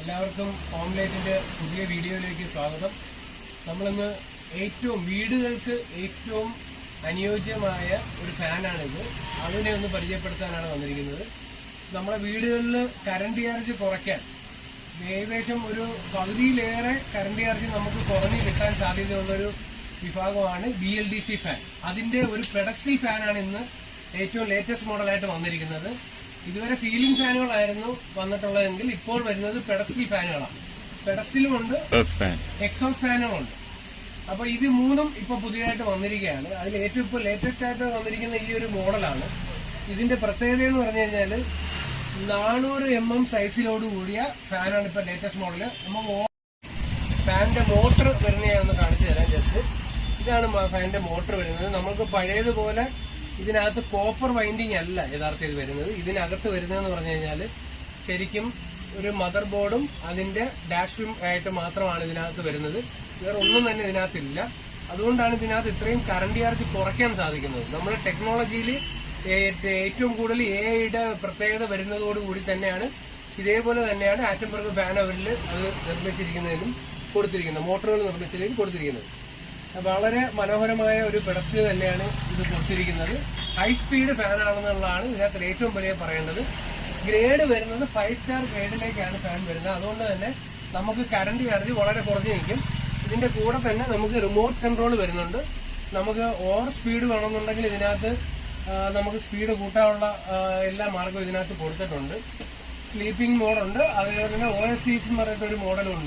എല്ലാവർക്കും ഓംലേറ്റിന്റെ പുതിയ വീഡിയോയിലേക്ക് സ്വാഗതം. നമ്മളിന്ന് വീടുകൾക്ക് ഏറ്റവും അനുയോജ്യമായ ഒരു ഫാനാണിത്. അതിനെ ഒന്ന് പരിചയപ്പെടുത്താനാണ് വന്നിരിക്കുന്നത്. നമ്മുടെ വീടുകളിൽ കറണ്ട് ചാർജ് കുറയ്ക്കാൻ ഏകദേശം ഒരു പകുതിയിലേറെ കറണ്ട് ചാർജ് നമുക്ക് കുറഞ്ഞു കിട്ടാൻ സാധ്യതയുള്ളൊരു വിഭാഗമാണ് BLDC ഫാൻ. അതിന്റെ ഒരു പെഡസ്റ്റൽ ഫാനാണ് ഇന്ന് ഏറ്റവും ലേറ്റസ്റ്റ് മോഡലായിട്ട് വന്നിരിക്കുന്നത്. ഇതുവരെ സീലിംഗ് ഫാനുകളായിരുന്നു വന്നിട്ടുള്ളതെങ്കിൽ ഇപ്പോൾ വരുന്നത് പെഡസ്റ്റൽ ഫാനുകളാണ്. പെഡസ്റ്റലും ഉണ്ട്, എക്സോസ്റ്റ് ഫാനുകളുണ്ട്. അപ്പൊ ഇത് മൂന്നും ഇപ്പൊ പുതിയതായിട്ട് വന്നിരിക്കുകയാണ്. അതിൽ ഏറ്റവും ഇപ്പോൾ ലേറ്റസ്റ്റ് ആയിട്ട് വന്നിരിക്കുന്ന ഈ ഒരു മോഡലാണ്. ഇതിന്റെ പ്രത്യേകത എന്ന് പറഞ്ഞു കഴിഞ്ഞാൽ 400 mm സൈസിലോട് കൂടിയ ഫാനാണ് ഇപ്പൊ ലേറ്റസ്റ്റ് മോഡല്. നമുക്ക് ഫാനിന്റെ മോട്ടർ വരുന്നതാണെന്ന് കാണിച്ചു തരാം. ജസ്റ്റ് ഇതാണ് ഫാനിന്റെ മോട്ടർ വരുന്നത്. നമുക്ക് പഴയതുപോലെ ഇതിനകത്ത് കോപ്പർ വൈൻഡിങ് അല്ല യഥാർത്ഥത്തിൽ വരുന്നത്. ഇതിനകത്ത് വരുന്നതെന്ന് പറഞ്ഞു കഴിഞ്ഞാൽ ശരിക്കും ഒരു മദർ ബോർഡും അതിന്റെ ഡാഷും ആയിട്ട് മാത്രമാണ് ഇതിനകത്ത് വരുന്നത്. വേറെ ഒന്നും തന്നെ ഇതിനകത്തില്ല. അതുകൊണ്ടാണ് ഇതിനകത്ത് ഇത്രയും കറണ്ട് ചാർജ് കുറയ്ക്കാൻ സാധിക്കുന്നത്. നമ്മുടെ ടെക്നോളജിയിൽ ഏറ്റവും കൂടുതൽ AIയുടെ പ്രത്യേകത വരുന്നതോടുകൂടി തന്നെയാണ് ഇതേപോലെ തന്നെയാണ് ആറ്റംബർഗ് ഫാൻ അവരിൽ അത് നിർമ്മിച്ചിരിക്കുന്നതിലും കൊടുത്തിരിക്കുന്നത്, മോട്ടോറുകൾ നിർമ്മിച്ചതിലും കൊടുത്തിരിക്കുന്നത്. വളരെ മനോഹരമായ ഒരു പെഡസ്റ്റൽ തന്നെയാണ് ഇത് കൊടുത്തിരിക്കുന്നത്. ഹൈ സ്പീഡ് ഫാൻ ആണെന്നുള്ളതാണ് ഇതിനകത്ത് ഏറ്റവും വലിയ പറയേണ്ടത്. ഗ്രേഡ് വരുന്നത് 5 സ്റ്റാർ ഗ്രേഡിലേക്കാണ് ഫാൻ വരുന്നത്. അതുകൊണ്ട് തന്നെ നമുക്ക് കറണ്ട് ചാർജ് വളരെ കുറഞ്ഞു നിൽക്കും. ഇതിന്റെ കൂടെ തന്നെ നമുക്ക് റിമോട്ട് കൺട്രോൾ വരുന്നുണ്ട്. നമുക്ക് ഓവർ സ്പീഡ് വേണമെന്നുണ്ടെങ്കിൽ ഇതിനകത്ത് നമുക്ക് സ്പീഡ് കൂട്ടാനുള്ള എല്ലാ മാർഗവും ഇതിനകത്ത് കൊടുത്തിട്ടുണ്ട്. സ്ലീപ്പിംഗ് മോഡുണ്ട്, അതുപോലെ തന്നെ OSC എന്ന് പറഞ്ഞിട്ടൊരു മോഡലും ഉണ്ട്.